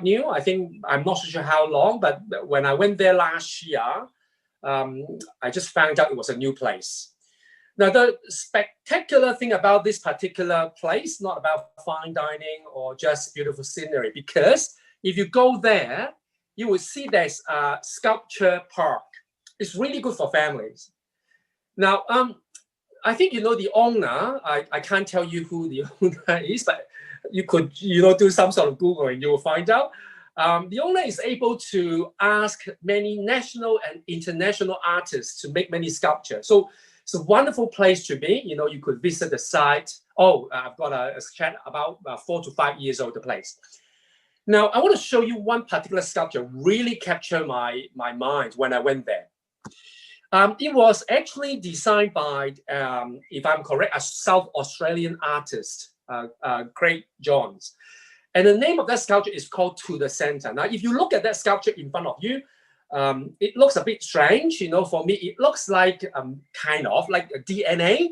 new. I think I'm not so sure how long, but when I went there last year, I just found out it was a new place. Now, the spectacular thing about this particular place, not about fine dining or just beautiful scenery, because if you go there, you will see there's a sculpture park. It's really good for families. Now, I think you know the owner. I can't tell you who the owner is, but you could, do some sort of Google and you will find out. The owner is able to ask many national and international artists to make many sculptures. So it's a wonderful place to be. You could visit the site. Oh, I've got a chat about 4 to 5 years old, the place. Now, I want to show you one particular sculpture really captured my mind when I went there. It was actually designed by, if I'm correct, a South Australian artist, Craig Johns. And the name of that sculpture is called To the Center. Now, if you look at that sculpture in front of you, it looks a bit strange. For me, it looks like kind of like a DNA.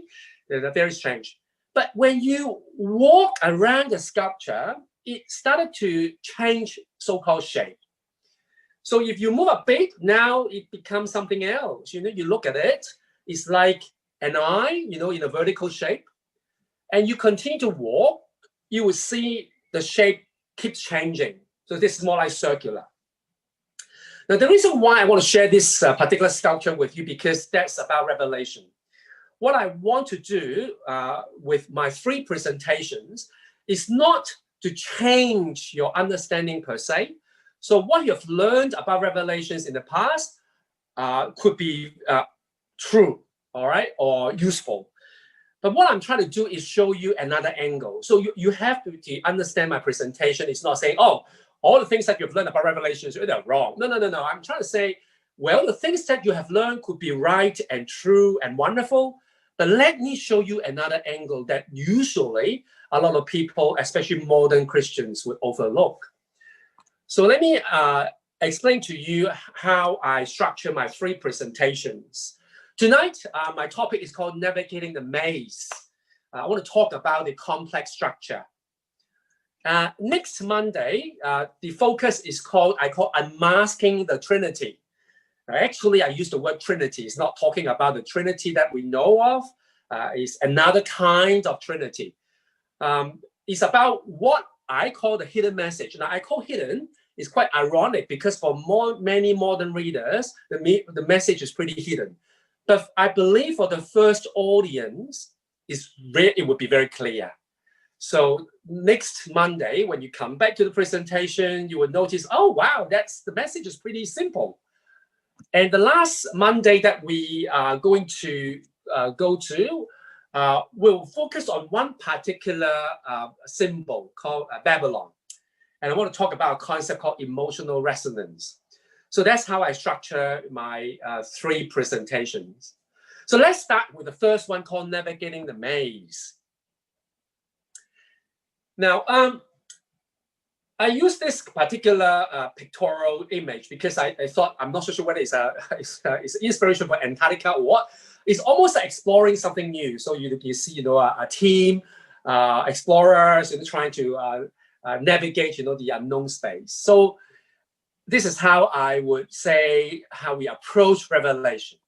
They're very strange. But when you walk around the sculpture, it started to change so-called shape. So if you move a bit, now it becomes something else. You look at it, it's like an eye, in a vertical shape. And you continue to walk, you will see the shape keeps changing. So this is more like circular. Now, the reason why I want to share this particular sculpture with you, because that's about Revelation. What I want to do with my 3 presentations is not to change your understanding per se. So what you have learned about Revelations in the past could be true, all right, or useful. But what I'm trying to do is show you another angle. So you have to understand my presentation. It's not saying, oh, all the things that you've learned about Revelations, they're wrong. No. I'm trying to say, well, the things that you have learned could be right and true and wonderful. But let me show you another angle that usually a lot of people, especially modern Christians, would overlook. So let me explain to you how I structure my 3 presentations. Tonight, my topic is called Navigating the Maze. I want to talk about the complex structure. Next Monday, the focus is called Unmasking the Trinity. Actually, I use the word Trinity. It's not talking about the Trinity that we know of. It's another kind of Trinity. It's about what I call the hidden message. Now, I call hidden. It's quite ironic because for many modern readers, the message is pretty hidden. But I believe for the first audience, it would be very clear. So next Monday, when you come back to the presentation, you will notice, oh, wow, the message is pretty simple. And the last Monday that we are going to go to, we'll focus on one particular symbol called Babylon. And I want to talk about a concept called emotional resonance. So that's how I structure my 3 presentations. So let's start with the first one called Navigating the Maze. Now, I use this particular pictorial image because I thought, I'm not so sure whether it's inspiration for Antarctica or what. It's almost like exploring something new. So you see, a team, explorers, trying to navigate, the unknown space. So this is how I would say how we approach Revelation.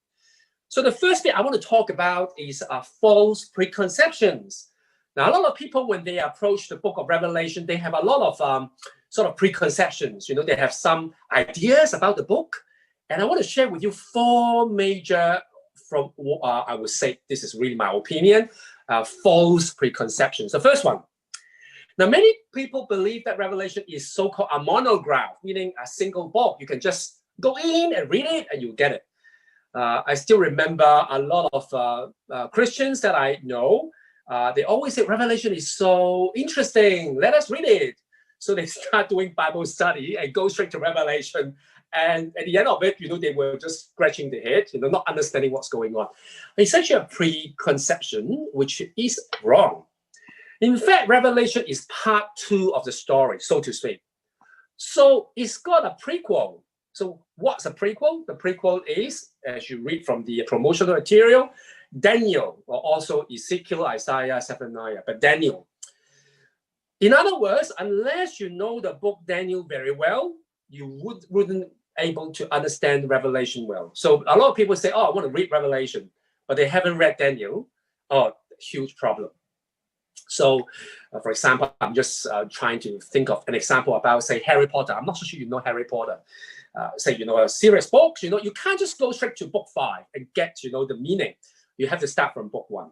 So the first thing I want to talk about is false preconceptions. Now, a lot of people, when they approach the book of Revelation, they have a lot of sort of preconceptions. They have some ideas about the book. And I want to share with you 4 major, I would say, this is really my opinion, false preconceptions. The first one. Now, many people believe that Revelation is so-called a monograph, meaning a single book. You can just go in and read it and you get it. I still remember a lot of Christians that I know. They always say Revelation is so interesting. Let us read it. So they start doing Bible study and go straight to Revelation. And at the end of it, they were just scratching their head, not understanding what's going on. It's actually a preconception, which is wrong. In fact, Revelation is part 2 of the story, so to speak. So it's got a prequel. So what's a prequel? The prequel is, as you read from the promotional material, Daniel, or also Ezekiel, Isaiah, Zephaniah, but Daniel. In other words, unless you know the book Daniel very well, you wouldn't able to understand Revelation well. So a lot of people say, oh, I want to read Revelation, but they haven't read Daniel. Oh, huge problem. So, for example, I'm just trying to think of an example about, say, Harry Potter. I'm not so sure you know Harry Potter. Say, a serious book, you can't just go straight to book 5 and get, the meaning. You have to start from book 1.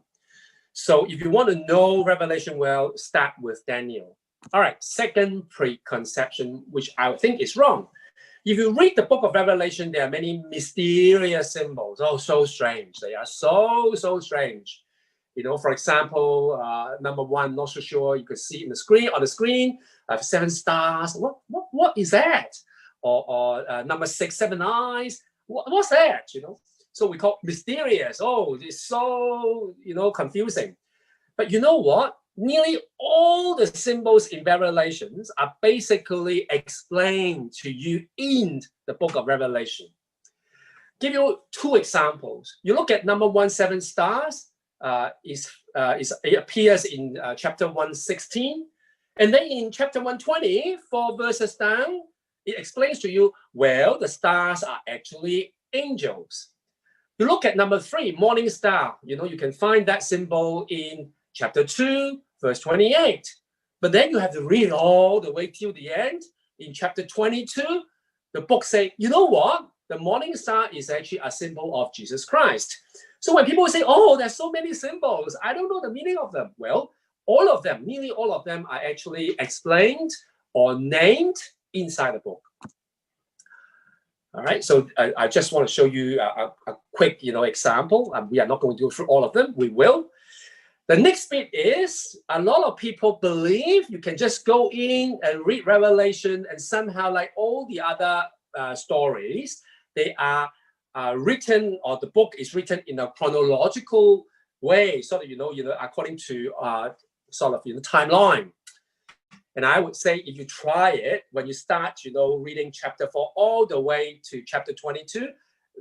So if you want to know Revelation well, start with Daniel. All right, second preconception, which I think is wrong. If you read the book of Revelation, there are many mysterious symbols. Oh, so strange. They are so strange. For example, number 1, not so sure. You could see on the screen, 7 stars. What is that? Or number 6, 7 eyes. What's that? So we call mysterious. Oh, it's so confusing. But you know what? Nearly all the symbols in Revelations are basically explained to you in the book of Revelation. Give you 2 examples. You look at number 1, 7 stars. It appears in chapter 116, and then in chapter 120, 4 verses down, it explains to you, well, the stars are actually angels. You look at number 3, morning star. You can find that symbol in chapter 2, verse 28. But then you have to read all the way till the end. In chapter 22, the book says, you know what? The morning star is actually a symbol of Jesus Christ. So when people say, oh, there's so many symbols, I don't know the meaning of them. Well, all of them, nearly all of them are actually explained or named inside the book. All right, so I just want to show you a quick, example. We are not going to go through all of them. We will. The next bit is a lot of people believe you can just go in and read Revelation and somehow, like all the other stories, they are written, or the book is written in a chronological way, sort of, according to timeline. And I would say if you try it, when you start, reading chapter 4 all the way to chapter 22,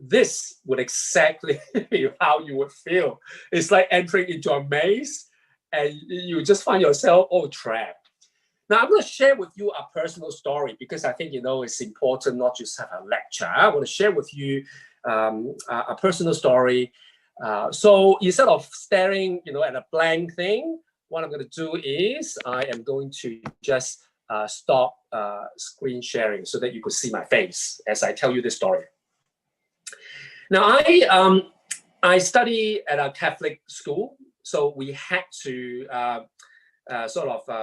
this would exactly be how you would feel. It's like entering into a maze and you just find yourself trapped. Now, I'm going to share with you a personal story because I think, it's important not just have a lecture. I want to share with you a personal story. So instead of staring, at a blank thing, what I'm going to do is I am going to just stop screen sharing so that you could see my face as I tell you this story. Now, I study at a Catholic school, so we had to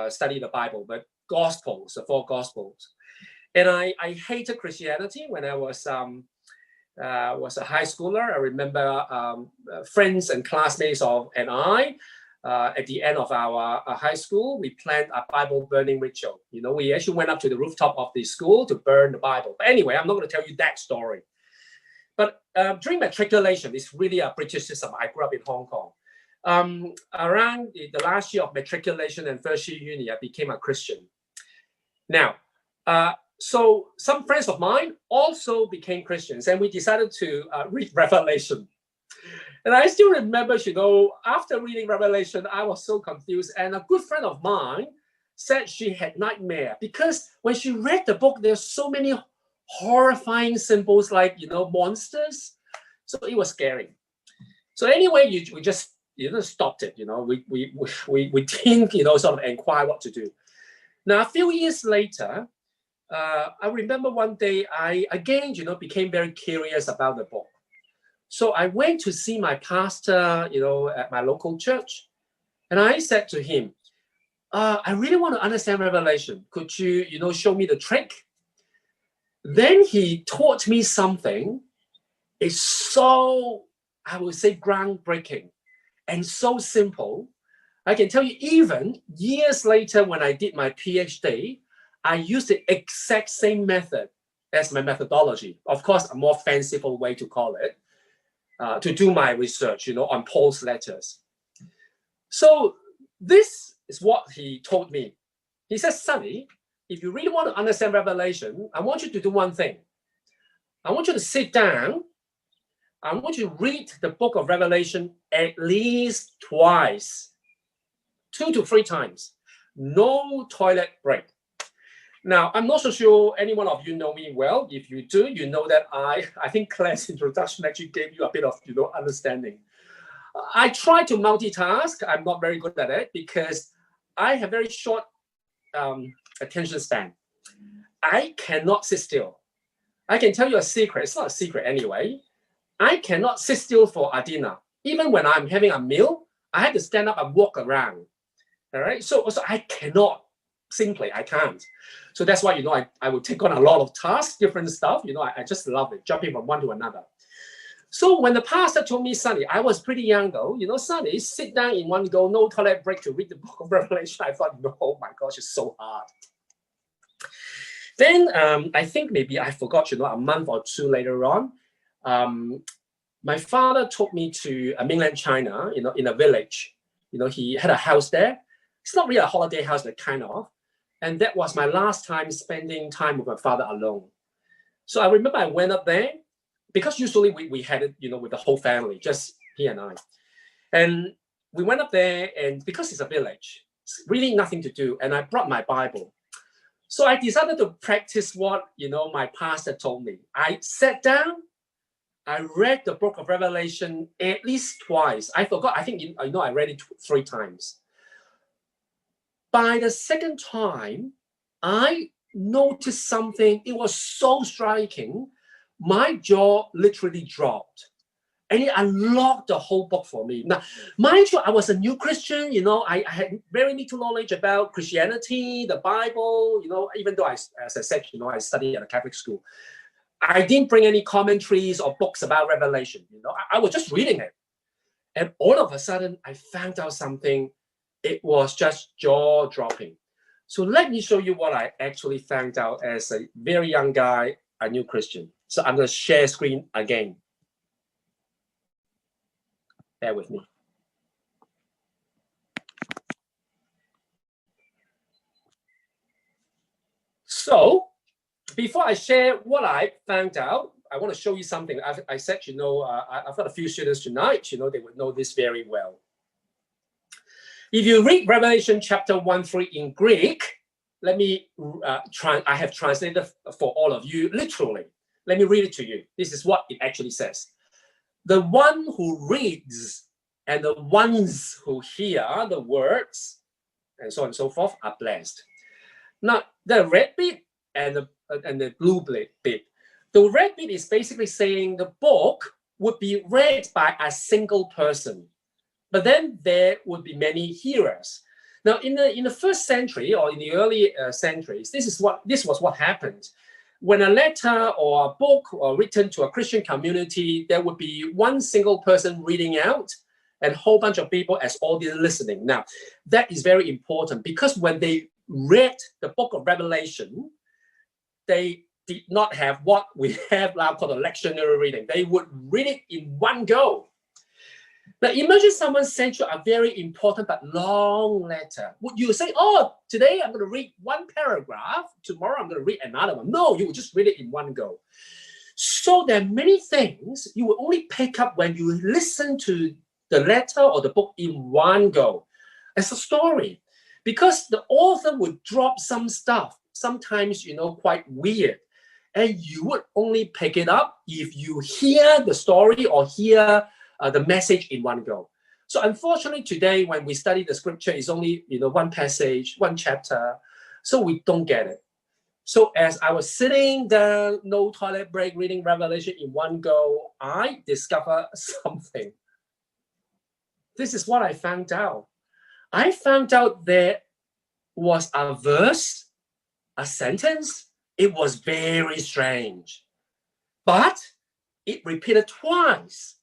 study the Bible, but Gospels, the 4 Gospels. And I hated Christianity when I was a high schooler. I remember friends and classmates and I, at the end of our high school, we planned a Bible burning ritual. We actually went up to the rooftop of the school to burn the Bible. But anyway, I'm not going to tell you that story. But during matriculation, it's really a British system. I grew up in Hong Kong. Around the last year of matriculation and first year uni, I became a Christian. Now, so some friends of mine also became Christians, and we decided to read Revelation. And I still remember, after reading Revelation, I was so confused. And a good friend of mine said she had nightmare because when she read the book, there's so many horrifying symbols like, monsters. So it was scary. So anyway, we just stopped it. We didn't sort of inquire what to do. Now a few years later, I remember one day I again became very curious about the book. So I went to see my pastor, at my local church, and I said to him, I really want to understand Revelation. Could you show me the trick? Then he taught me something. It's so, I would say, groundbreaking and so simple. I can tell you, even years later when I did my PhD, I used the exact same method as my methodology. Of course, a more fanciful way to call it, to do my research, on Paul's letters. So this is what he told me. He says, Sonny, if you really want to understand Revelation, I want you to do one thing. I want you to sit down. I want you to read the book of Revelation at least twice, 2 to 3 times. no toilet break. Now, I'm not so sure any one of you know me well. If you do, you know that I think Claire's introduction actually gave you a bit of, understanding. I try to multitask. I'm not very good at it because I have very short attention span. I cannot sit still. I can tell you a secret. It's not a secret anyway. I cannot sit still for a dinner. Even when I'm having a meal, I have to stand up and walk around. All right. So I cannot. Simply, I can't. So that's why, I would take on a lot of tasks, different stuff. I just love it, jumping from one to another. So when the pastor told me, Sonny, I was pretty young though, Sonny, sit down in one go, no toilet break to read the book of Revelation. I thought, no, oh my gosh, it's so hard. Then I think maybe I forgot, a month or two later on, my father took me to mainland China, in a village. He had a house there. It's not really a holiday house, but kind of. And that was my last time spending time with my father alone. So I remember I went up there because usually we had it, with the whole family, just he and I. And we went up there, and because it's a village, it's really nothing to do. And I brought my Bible. So I decided to practice what, my pastor told me. I sat down, I read the book of Revelation at least twice. I forgot, I think, I read it 3 times. By the second time, I noticed something. It was so striking. My jaw literally dropped. And it unlocked the whole book for me. Now, mind you, I was a new Christian. I had very little knowledge about Christianity, the Bible, even though as I said, I studied at a Catholic school. I didn't bring any commentaries or books about Revelation. I was just reading it. And all of a sudden, I found out something. It was just jaw-dropping. So let me show you what I actually found out as a very young guy, a new Christian. So I'm going to share screen again. Bear with me. So before I share what I found out, I want to show you something. I said, I've got a few students tonight, they would know this very well. If you read Revelation chapter 1-3 in Greek, let me I have translated for all of you literally. Let me read it to you. This is what it actually says. The one who reads and the ones who hear the words and so on and so forth are blessed. Now, the red bit and the blue bit. The red bit is basically saying the book would be read by a single person. But then there would be many hearers. Now, in the first century or in the early centuries, this was what happened. When a letter or a book or written to a Christian community, there would be one single person reading out and a whole bunch of people as audience listening. Now, that is very important because when they read the book of Revelation, they did not have what we have now called a lectionary reading. They would read it in one go. Now, imagine someone sent you a very important but long letter. Would you say, oh, today I'm going to read one paragraph, tomorrow I'm going to read another one? No, you would just read it in one go. So there are many things you will only pick up when you listen to the letter or the book in one go. As a story, because the author would drop some stuff, sometimes, quite weird. And you would only pick it up if you hear the story or hear the message in one go. So unfortunately today, when we study the scripture, it's only one passage, one chapter, so we don't get it. So as I was sitting down, no toilet break, reading Revelation in one go, I discovered something. This is what I found out. I found out there was a verse, a sentence. It was very strange, but it repeated twice.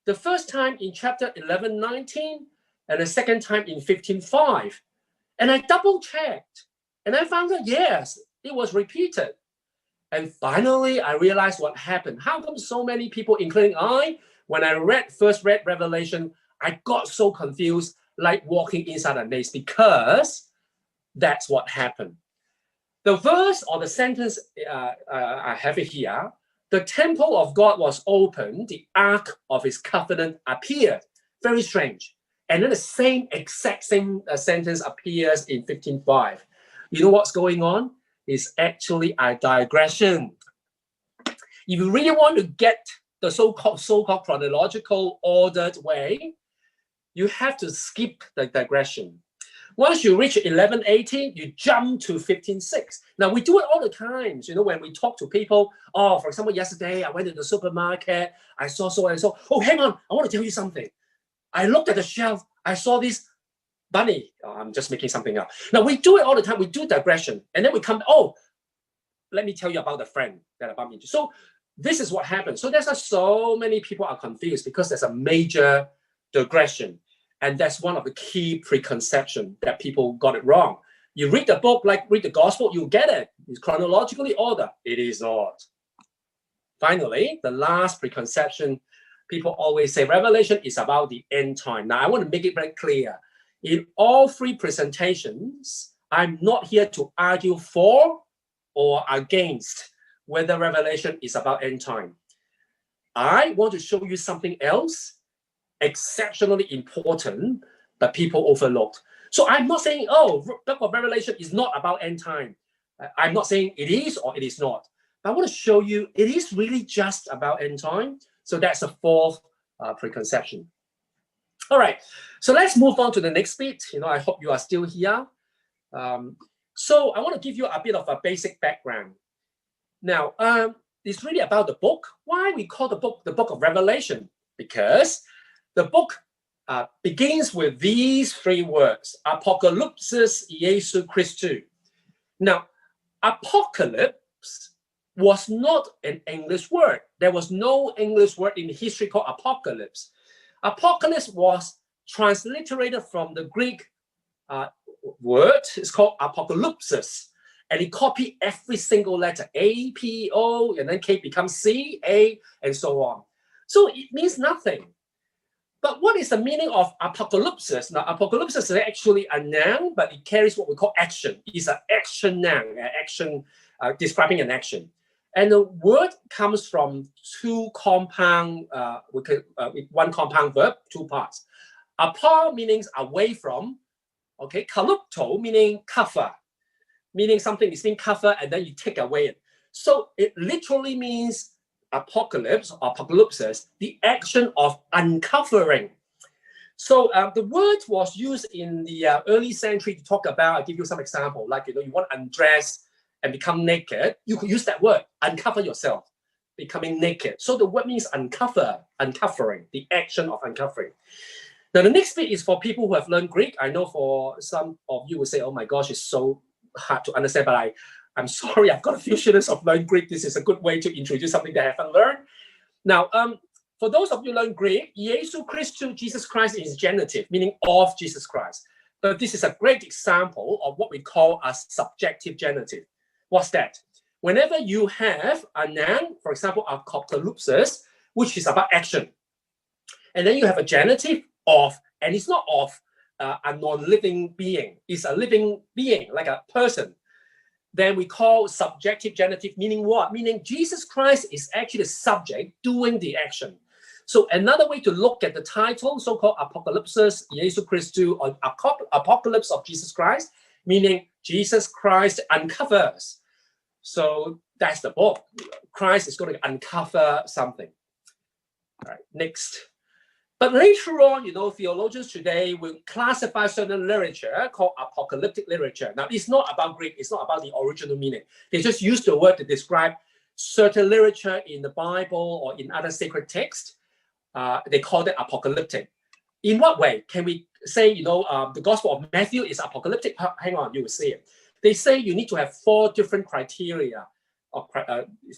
The first time in chapter 11:19 and the second time in 15:5. And I double checked and I found that yes, it was repeated. And finally, I realized what happened. How come so many people, including I, when I first read Revelation, I got so confused, like walking inside a maze, because that's what happened. The verse or the sentence, I have it here. The temple of God was opened, the ark of his covenant appeared. Very strange. And then the exact same sentence appears in 15:5. You know what's going on? It's actually a digression. If you really want to get the so-called chronological ordered way, you have to skip the digression. Once you reach 11:18, you jump to 15:6. Now, we do it all the time. You know, when we talk to people, oh, for example, yesterday I went to the supermarket, I saw so and so. Oh, hang on, I want to tell you something. I looked at the shelf, I saw this bunny. Oh, I'm just making something up. Now, we do it all the time. We do digression. And then we come, oh, let me tell you about the friend that I bumped into. So this is what happens. So there's so many people are confused because there's a major digression. And that's one of the key preconceptions that people got it wrong. You read the book, like read the gospel, you get it. It's chronologically ordered. It is not. Finally, the last preconception, people always say Revelation is about the end time. Now, I want to make it very clear. In all three presentations, I'm not here to argue for or against whether Revelation is about end time. I want to show you something else exceptionally important that people overlooked. So I'm not saying, oh, Book of Revelation is not about end time. I'm not saying it is or it is not. But I want to show you it is really just about end time. So that's the fourth preconception. All right, so let's move on to the next bit. You know, I hope you are still here. So I want to give you a bit of a basic background. Now, it's really about the book. Why we call the book of Revelation? Because the book begins with these three words, Apocalypsis Jesu Christu. Now, apocalypse was not an English word. There was no English word in history called apocalypse. Apocalypse was transliterated from the Greek word. It's called apocalypsis. And it copied every single letter, A, P, O, and then K becomes C, A, and so on. So it means nothing. But what is the meaning of apocalypsis? Now, apocalypsis is actually a noun, but it carries what we call action. It's an action noun, an action describing an action. And the word comes from two compound, one compound verb, two parts. Apart meaning away from, okay, kalupto meaning cover, meaning something is being covered and then you take away it. So it literally means apocalypse, apocalypsis, the action of uncovering. So the word was used in the early century to talk about, I'll give you some example, like, you know, you want to undress and become naked, you could use that word, uncover yourself, becoming naked. So the word means uncover, uncovering, the action of uncovering. Now, the next bit is for people who have learned Greek. I know for some of you will say, oh my gosh, it's so hard to understand, but I'm sorry, I've got a few students of learned Greek. This is a good way to introduce something that I haven't learned. Now, for those of you who learn Greek, Jesu Christu, Jesus Christ is genitive, meaning of Jesus Christ. But this is a great example of what we call a subjective genitive. What's that? Whenever you have a noun, for example, apocalypsis, which is about action, and then you have a genitive of, and it's not of a non-living being, it's a living being, like a person, then we call subjective genitive, meaning what? Meaning Jesus Christ is actually the subject doing the action. So another way to look at the title, so-called Apocalypsis Jesu Christu, or Apocalypse of Jesus Christ, meaning Jesus Christ uncovers. So that's the book. Christ is going to uncover something. All right, next. But later on, you know, theologians today will classify certain literature called apocalyptic literature. Now, it's not about Greek. It's not about the original meaning. They just use the word to describe certain literature in the Bible or in other sacred texts. They call it apocalyptic. In what way? Can we say, you know, the Gospel of Matthew is apocalyptic? Hang on, you will see it. They say you need to have four different criteria.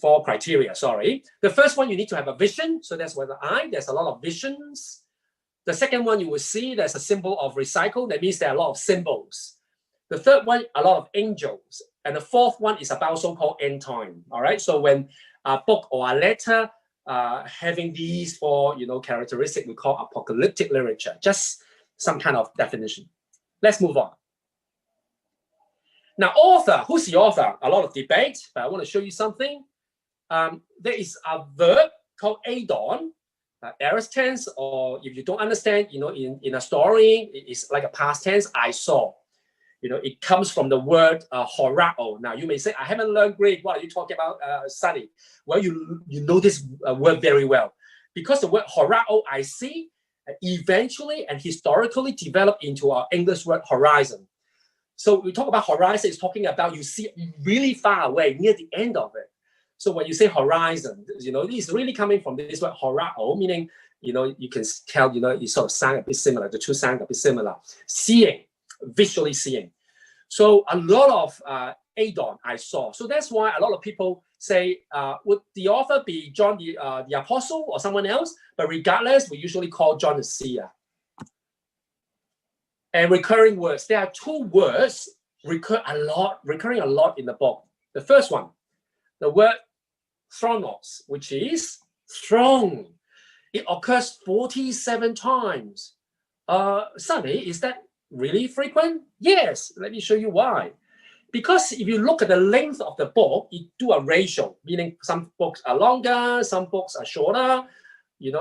Four criteria, sorry. The first one, you need to have a vision. So that's where the eye, there's a lot of visions. The second one, you will see there's a symbol of recycle. That means there are a lot of symbols. The third one, a lot of angels. And the fourth one is about so-called end time. All right. So when a book or a letter having these four, you know, characteristics, we call apocalyptic literature. Just some kind of definition. Let's move on. Now, author, who's the author? A lot of debate, but I want to show you something. There is a verb called adon. aorist tense, or if you don't understand, in a story, it's like a past tense, I saw. It comes from the word horao. Now, you may say, I haven't learned Greek. What are you talking about, Sunny? Well, you know this word very well. Because the word horao, I see, eventually and historically developed into our English word horizon. So we talk about horizon, it's talking about you see really far away, near the end of it. So when you say horizon, it's really coming from this word horao, meaning, you can tell, it sort of sound a bit similar. The two sound a bit similar. Seeing, visually seeing. So a lot of Adon I saw. So that's why a lot of people say, would the author be John the Apostle or someone else? But regardless, we usually call John the seer. And recurring words. There are two words recurring a lot in the book. The first one, the word thronos, which is throne. It occurs 47 times. Sunny, is that really frequent? Yes, let me show you why. Because if you look at the length of the book, you do a ratio, meaning some books are longer, some books are shorter.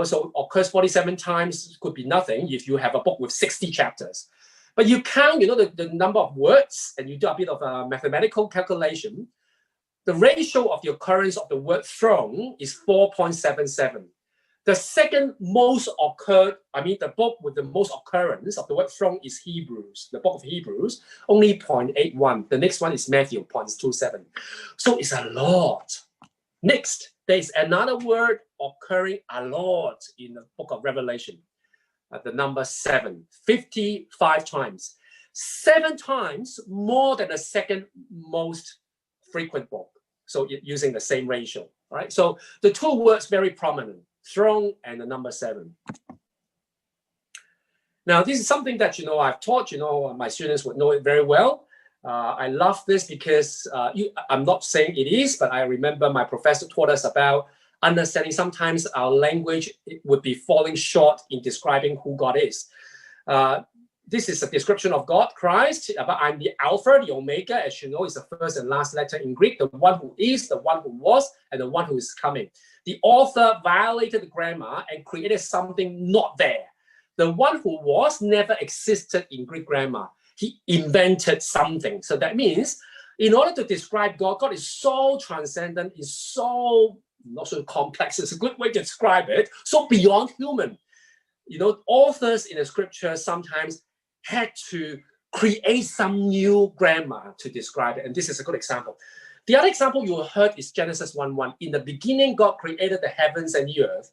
So occurs 47 times could be nothing if you have a book with 60 chapters. But you count, the number of words, and you do a bit of a mathematical calculation. The ratio of the occurrence of the word throne is 4.77. The second most the book with the most occurrence of the word throne is Hebrews, the book of Hebrews, only 0.81. The next one is Matthew, 0.27. So it's a lot. Next, there is another word occurring a lot in the book of Revelation. The number 7, 55 times. 7 times more than the second most frequent book. So using the same ratio, right? So the two words very prominent, throne and the number 7. Now, this is something that, I've taught, my students would know it very well. I love this because I'm not saying it is, but I remember my professor taught us about understanding sometimes our language would be falling short in describing who God is. This is a description of God, Christ, about I'm the Alpha, the Omega, as you know, is the first and last letter in Greek, the one who is, the one who was, and the one who is coming. The author violated the grammar and created something not there. The one who was never existed in Greek grammar. He invented something. So that means in order to describe God, God is so transcendent, is so not so complex, it's a good way to describe it, so beyond human. Authors in the scripture sometimes had to create some new grammar to describe it, and this is a good example. The other example you heard is Genesis 1:1. In the beginning, God created the heavens and the earth.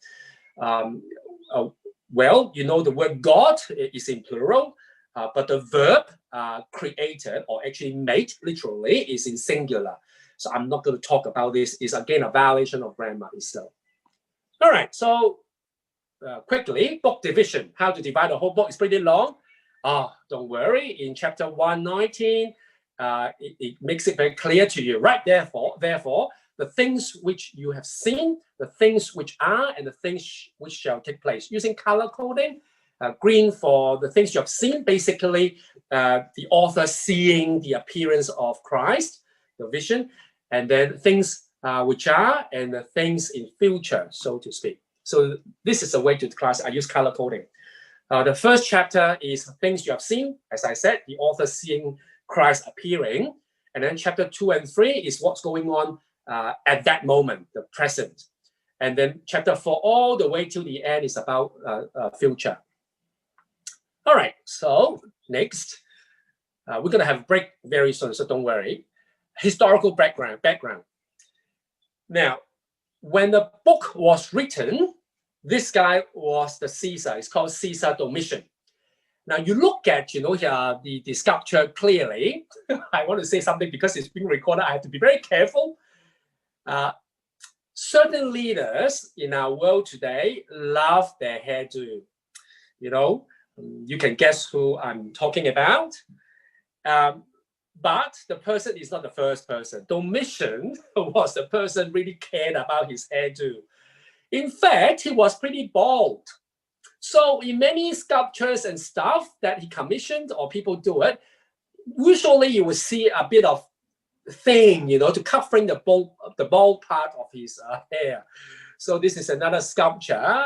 The word God is in plural, but the verb created, or actually made, literally, is in singular. So I'm not going to talk about this. It's again a violation of grammar itself. All right, so quickly, book division. How to divide the whole book is pretty long. Don't worry. In chapter 119, it makes it very clear to you. Right, therefore, the things which you have seen, the things which are, and the things which shall take place. Using color coding, green for the things you have seen, basically the author seeing the appearance of Christ, the vision, and then things which are, and the things in future, so to speak. So this is a way to class. I use color coding. The first chapter is things you have seen. As I said, the author seeing Christ appearing. And then chapter 2 and 3 is what's going on at that moment, the present. And then chapter 4 all the way till the end is about future. All right, so next, we're going to have a break very soon, so don't worry. Historical background. Now, when the book was written, this guy was the Caesar. It's called Caesar Domitian. Now, you look at, here, the sculpture clearly. I want to say something because it's being recorded. I have to be very careful. Certain leaders in our world today love their hairdo. You can guess who I'm talking about. But the person is not the first person. Domitian was the person really cared about his hairdo. In fact, he was pretty bald. So in many sculptures and stuff that he commissioned or people do it, usually you will see a bit of thing, to covering the bald part of his hair. So this is another sculpture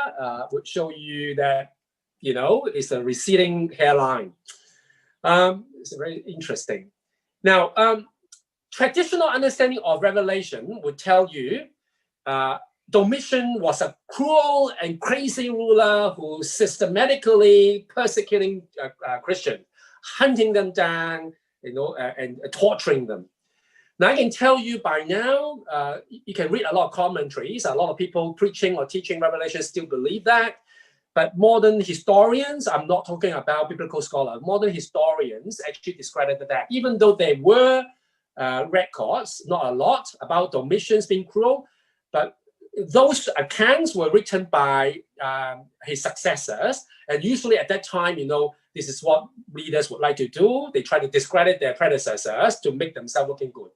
which show you that, it's a receding hairline. It's very interesting. Now, traditional understanding of Revelation would tell you Domitian was a cruel and crazy ruler who systematically persecuting Christians, hunting them down, and torturing them. Now, I can tell you by now, you can read a lot of commentaries. A lot of people preaching or teaching Revelation still believe that. But modern historians, I'm not talking about biblical scholars, modern historians actually discredited that. Even though there were records, not a lot, about Domitian being cruel, but those accounts were written by his successors. And usually at that time, this is what leaders would like to do. They try to discredit their predecessors to make themselves looking good.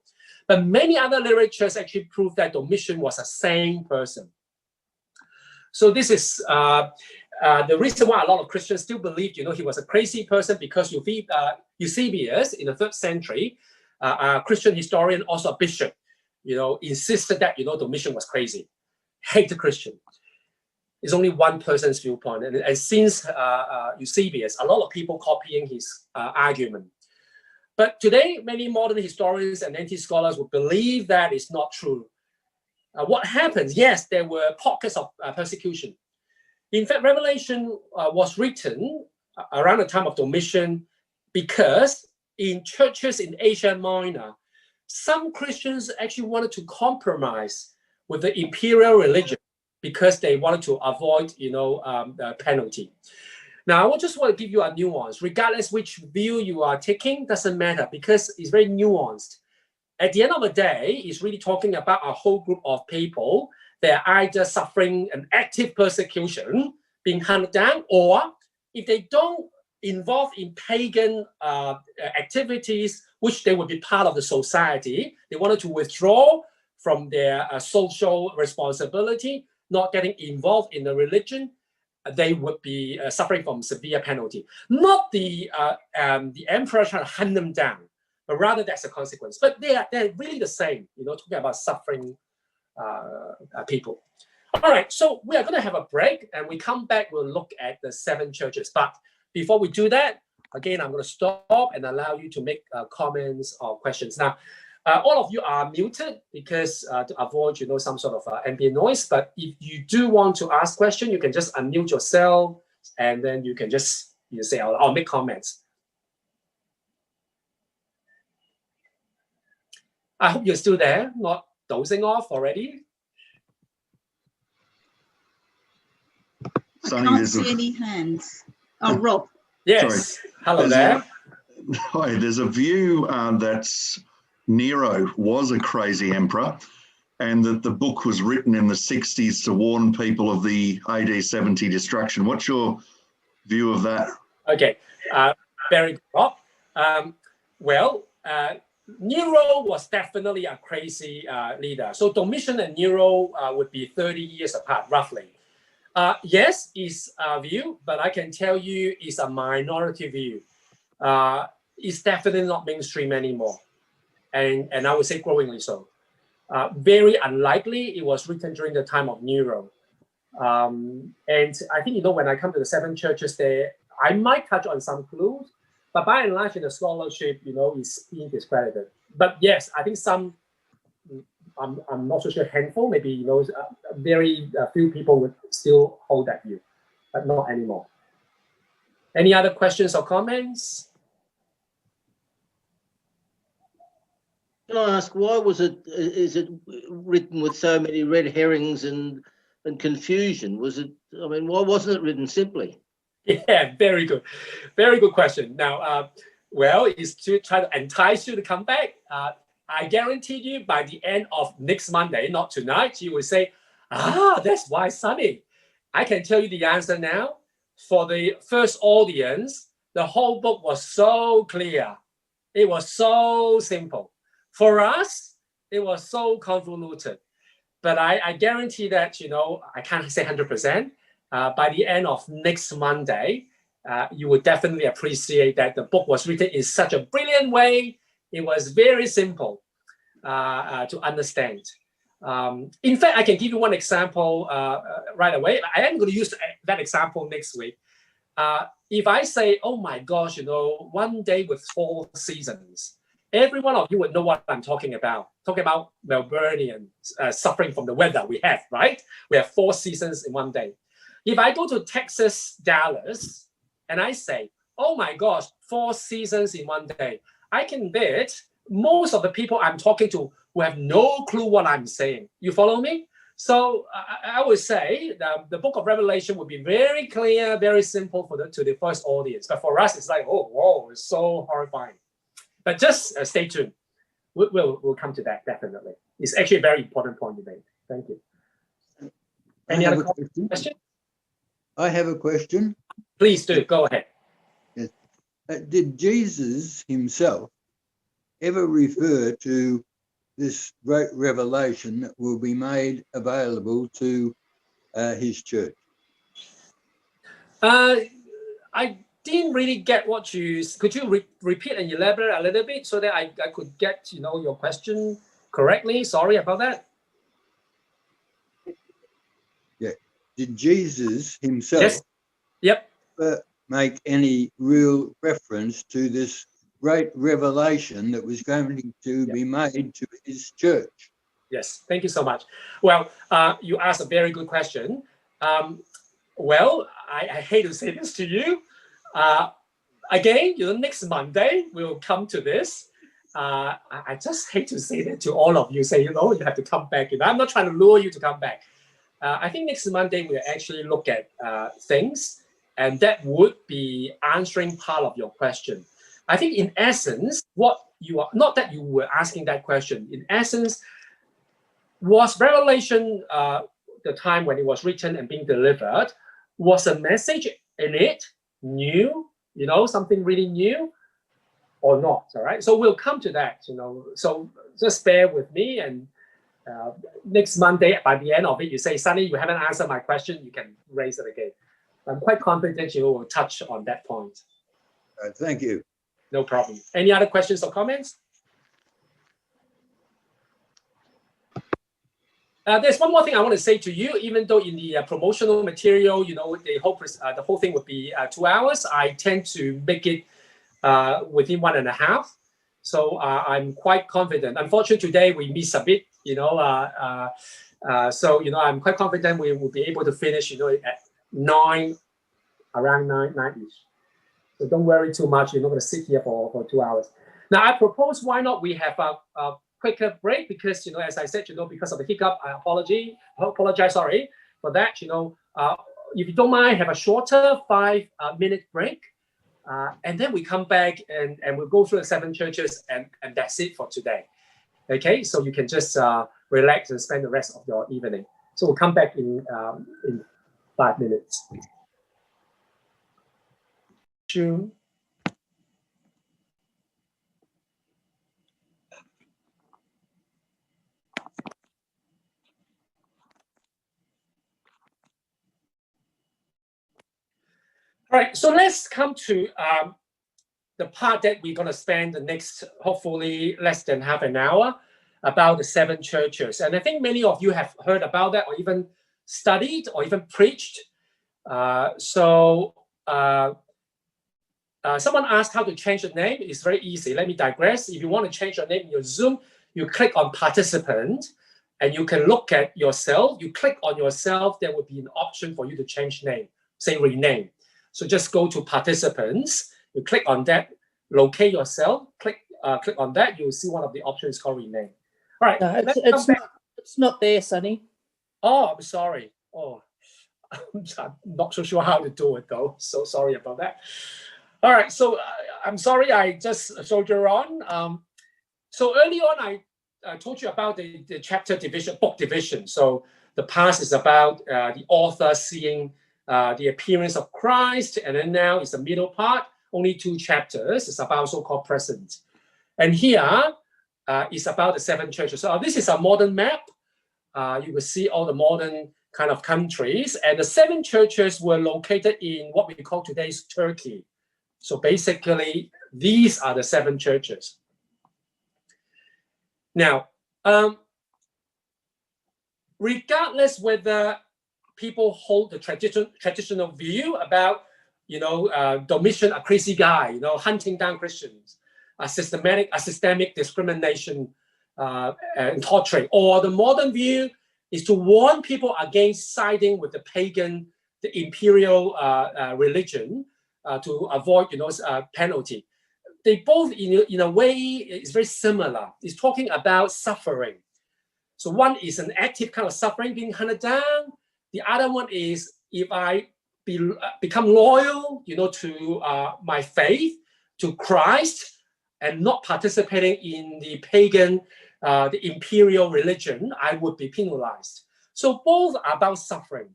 But many other literatures actually prove that Domitian was a sane person. So this is the reason why a lot of Christians still believed, he was a crazy person, because Eusebius in the 3rd century, a Christian historian, also a bishop, insisted that, Domitian was crazy, hated Christian. It's only one person's viewpoint. And since Eusebius, a lot of people copying his argument. But today, many modern historians and anti-scholars would believe that it's not true. What happens? Yes, there were pockets of persecution. In fact, Revelation was written around the time of Domitian because in churches in Asia Minor, some Christians actually wanted to compromise with the imperial religion because they wanted to avoid, the penalty. Now, I just want to give you a nuance. Regardless which view you are taking, doesn't matter, because it's very nuanced. At the end of the day, it's really talking about a whole group of people that are either suffering an active persecution, being hunted down, or if they don't involve in pagan activities, which they would be part of the society, they wanted to withdraw from their social responsibility, not getting involved in the religion, they would be suffering from severe penalty. Not the emperor trying to hunt them down, but rather that's a consequence. But they're really the same, talking about suffering people. All right, so we are going to have a break, and we come back, we'll look at the 7 churches. But before we do that, again, I'm going to stop and allow you to make comments or questions. Now, all of you are muted because to avoid, some sort of ambient noise. But if you do want to ask questions, you can just unmute yourself, and then you can just say, I'll make comments. I hope you're still there, not dozing off already. I can't see any hands. Oh, Rob. Yes. Sorry. Hello there. Hi, there's a view that Nero was a crazy emperor, and that the book was written in the 60s to warn people of the AD 70 destruction. What's your view of that? Okay, very good, Rob. Nero was definitely a crazy leader. So Domitian and Nero would be 30 years apart, roughly. Yes, it's a view, but I can tell you it's a minority view. It's definitely not mainstream anymore. And I would say growingly so. Very unlikely it was written during the time of Nero. And I think, when I come to the 7 churches there, I might touch on some clues, but by and large in the scholarship, is being discredited. But yes, I think some, I'm not so sure, handful, maybe, very few people would still hold that view, but not anymore. Any other questions or comments? Can I ask, why is it written with so many red herrings and confusion? Why wasn't it written simply? Yeah, very good. Very good question. Now, it's to try to entice you to come back. I guarantee you by the end of next Monday, not tonight, you will say, that's why, Sonny. I can tell you the answer now. For the first audience, the whole book was so clear. It was so simple. For us, it was so convoluted. But I guarantee that, I can't say 100%. By the end of next Monday, you will definitely appreciate that the book was written in such a brilliant way. It was very simple to understand. In fact, I can give you one example right away. I am going to use that example next week. If I say, oh my gosh, one day with 4 seasons, every one of you would know what I'm talking about. Talking about Melburnians suffering from the weather we have, right? We have 4 seasons in one day. If I go to Texas, Dallas, and I say, oh my gosh, 4 seasons in one day, I can bet most of the people I'm talking to who have no clue what I'm saying. You follow me? So I would say the book of Revelation would be very clear, very simple to the first audience. But for us, it's like, oh, whoa, it's so horrifying. But just stay tuned. We'll come to that, definitely. It's actually a very important point you made. Thank you. Any other questions? I have a question. Please do. Go ahead. Yes. Did Jesus himself ever refer to this great revelation that will be made available to his church? I didn't really get what you... Could you repeat and elaborate a little bit so that I could get your question correctly? Sorry about that. Yeah. Did Jesus himself make any real reference to this great revelation that was going to be made to his church? Yes, thank you so much. Well, you asked a very good question. Well, I hate to say this to you. Again, next Monday we'll come to this. I just hate to say that to all of you. Say, you have to come back. I'm not trying to lure you to come back. I think next Monday we'll actually look at things, and that would be answering part of your question. I think in essence, what you are, not that you were asking that question, in essence, was Revelation, the time when it was written and being delivered, was a message in it new, something really new or not, all right? So we'll come to that, so just bear with me, and next Monday, by the end of it, you say, Sunny, you haven't answered my question, you can raise it again. I'm quite confident you will touch on that point. Thank you. No problem. Any other questions or comments? There's one more thing I want to say to you. Even though in the promotional material, the whole thing would be 2 hours, I tend to make it within 1.5. So I'm quite confident. Unfortunately, today we missed a bit. So I'm quite confident we will be able to finish, at 9, around 9-ish. So don't worry too much. You're not going to sit here for 2 hours. Now, I propose why not we have a quicker break, because, as I said, because of the hiccup, I apologize, sorry for that. If you don't mind, have a shorter 5-minute break. And then we come back and we'll go through the 7 churches, and that's it for today. Okay, so you can just relax and spend the rest of your evening. So we'll come back in 5 minutes. June. All right, so let's come to the part that we're going to spend the next, hopefully, less than half an hour about the 7 churches. And I think many of you have heard about that, or even studied, or even preached. Someone asked how to change the name. It's very easy. Let me digress. If you want to change your name in your Zoom, you click on participant, and you can look at yourself. You click on yourself, there will be an option for you to change name, say rename. So just go to participants. You click on that, locate yourself, click on that. You'll see one of the options called rename. All right. No, it's not there, Sonny. Oh, I'm sorry. Oh, I'm not so sure how to do it though. So sorry about that. All right. So I'm sorry. I just soldier on. So early on, I told you about the chapter division, book division. So the past is about the author seeing the appearance of Christ, and then now it's the middle part. Only 2 chapters. It's about so-called present. And here is about the 7 churches. So this is a modern map. You will see all the modern kind of countries. And the 7 churches were located in what we call today's Turkey. So basically, these are the 7 churches. Now, regardless whether people hold the traditional view about, Domitian, a crazy guy, hunting down Christians, a systemic discrimination and torturing, or the modern view is to warn people against siding with the pagan, the imperial religion to avoid, penalty. They both, in a way, is very similar. It's talking about suffering. So one is an active kind of suffering, being hunted down. The other one is if I become loyal, to my faith, to Christ, and not participating in the pagan, the imperial religion, I would be penalized. So both are about suffering.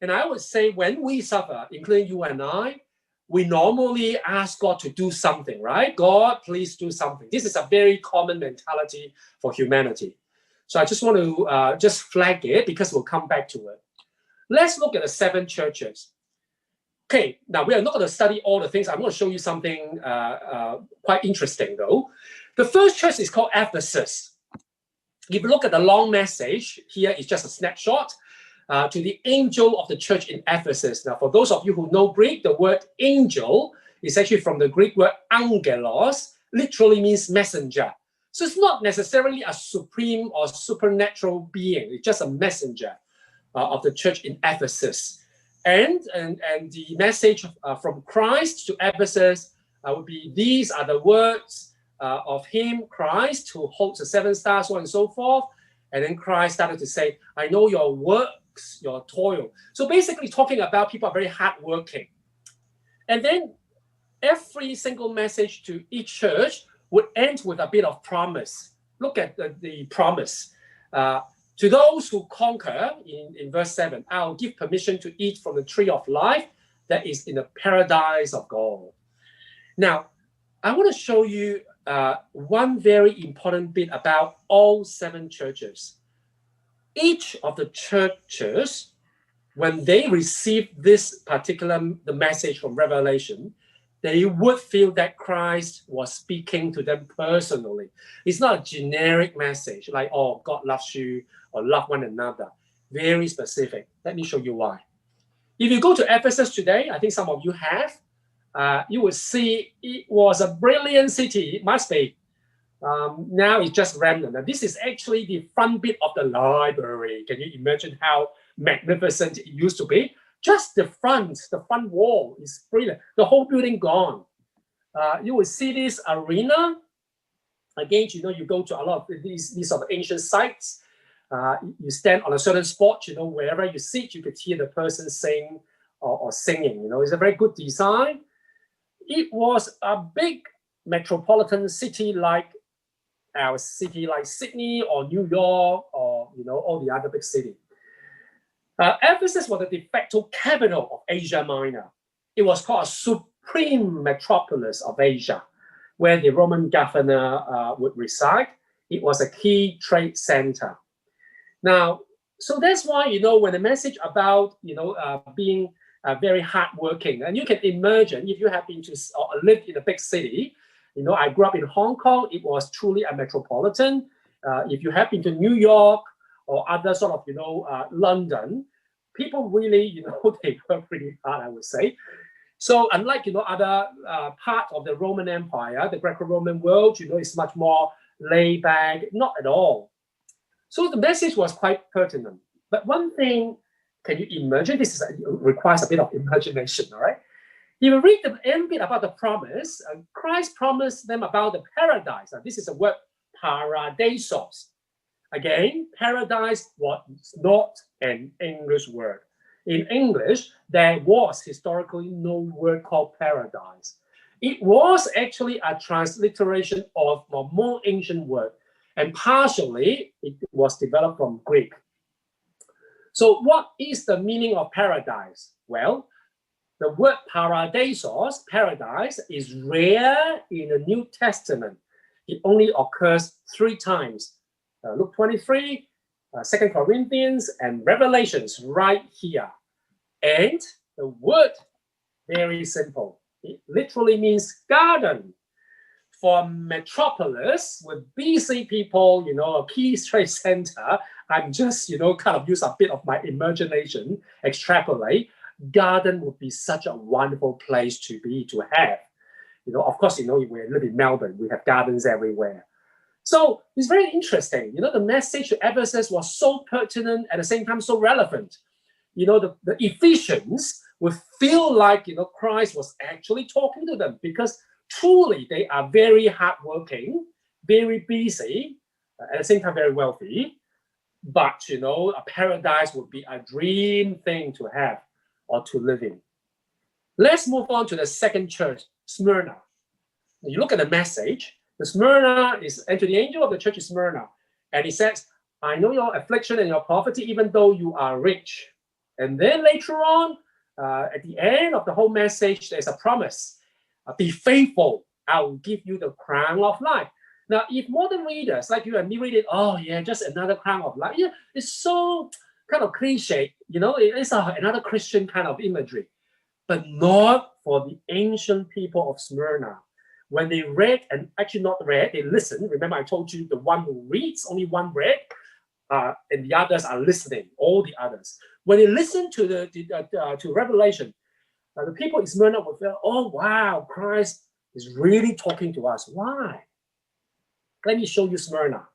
And I would say when we suffer, including you and I, we normally ask God to do something, right? God, please do something. This is a very common mentality for humanity. So I just want to just flag it because we'll come back to it. Let's look at the 7 churches. Okay, now we are not going to study all the things. I'm going to show you something quite interesting, though. The first church is called Ephesus. If you look at the long message, here is just a snapshot to the angel of the church in Ephesus. Now, for those of you who know Greek, the word angel is actually from the Greek word angelos, literally means messenger. So it's not necessarily a supreme or supernatural being. It's just a messenger of the church in Ephesus. And the message from Christ to Ephesus would be, these are the words of him, Christ, who holds the 7 stars, so on and so forth. And then Christ started to say, I know your works, your toil. So basically talking about people are very hardworking. And then every single message to each church would end with a bit of promise. Look at the promise. To those who conquer, in verse 7, I'll give permission to eat from the tree of life that is in the paradise of God. Now, I want to show you one very important bit about all 7 churches. Each of the churches, when they receive this particular the message from Revelation, they would feel that Christ was speaking to them personally. It's not a generic message like, oh, God loves you or love one another. Very specific. Let me show you why. If you go to Ephesus today, I think some of you have, you will see it was a brilliant city. It must be. Now it's just remnant. Now, this is actually the front bit of the library. Can you imagine how magnificent it used to be? Just the front wall is brilliant. The whole building gone. You will see this arena. Again, you go to a lot of these sort of ancient sites. You stand on a certain spot, wherever you sit, you could hear the person sing or singing. It's a very good design. It was a big metropolitan city like our city, like Sydney or New York or all the other big cities. Ephesus was the de facto capital of Asia Minor. It was called a supreme metropolis of Asia, where the Roman governor would reside. It was a key trade center. Now, so that's why, when the message about, being very hardworking, and you can imagine if you have been to or lived in a big city, I grew up in Hong Kong, it was truly a metropolitan. If you have been to New York or other sort of, London, people really, they work pretty hard, I would say. So unlike, other part of the Roman Empire, the Greco-Roman world, is much more laid back, not at all. So the message was quite pertinent. But one thing, can you imagine? This requires a bit of imagination, all right? If you read the end bit about the promise, Christ promised them about the paradise. Now, this is a word, paradisos. Again, paradise was not an English word. In English, there was historically no word called paradise. It was actually a transliteration of a more ancient word, and partially it was developed from Greek. So what is the meaning of paradise? Well, the word paradisos, paradise, is rare in the New Testament. It only occurs 3 times. Luke 23, 2 Corinthians, and Revelations right here. And the word, very simple. It literally means garden. for a metropolis with busy people, you know, a key trade center, I'm just, you know, kind of use a bit of my imagination, extrapolate. Garden would be such a wonderful place to have. You know, of course, you know, if we live in Melbourne, we have gardens everywhere. So it's very interesting. You know, the message to Ephesus was so pertinent, at the same time so relevant. You know, the Ephesians would feel like, you know, Christ was actually talking to them, because truly they are very hardworking, very busy, at the same time very wealthy. But, you know, a paradise would be a dream thing to have or to live in. Let's move on to the second church, Smyrna. You look at the message. The Smyrna is, and to the angel of the church of Smyrna, and he says, I know your affliction and your poverty, even though you are rich. And then later on, at the end of the whole message, there's a promise. Be faithful, I will give you the crown of life. Now, if modern readers like you and me read it, oh yeah, just another crown of life. Yeah, it's so kind of cliche, you know, it's another Christian kind of imagery, but not for the ancient people of Smyrna. When they read, and actually not read, they listen. Remember, I told you the one who reads, only one read, and the others are listening, all the others. When they listen to to Revelation, the people in Smyrna will feel, oh wow, Christ is really talking to us. Why? Let me show you Smyrna.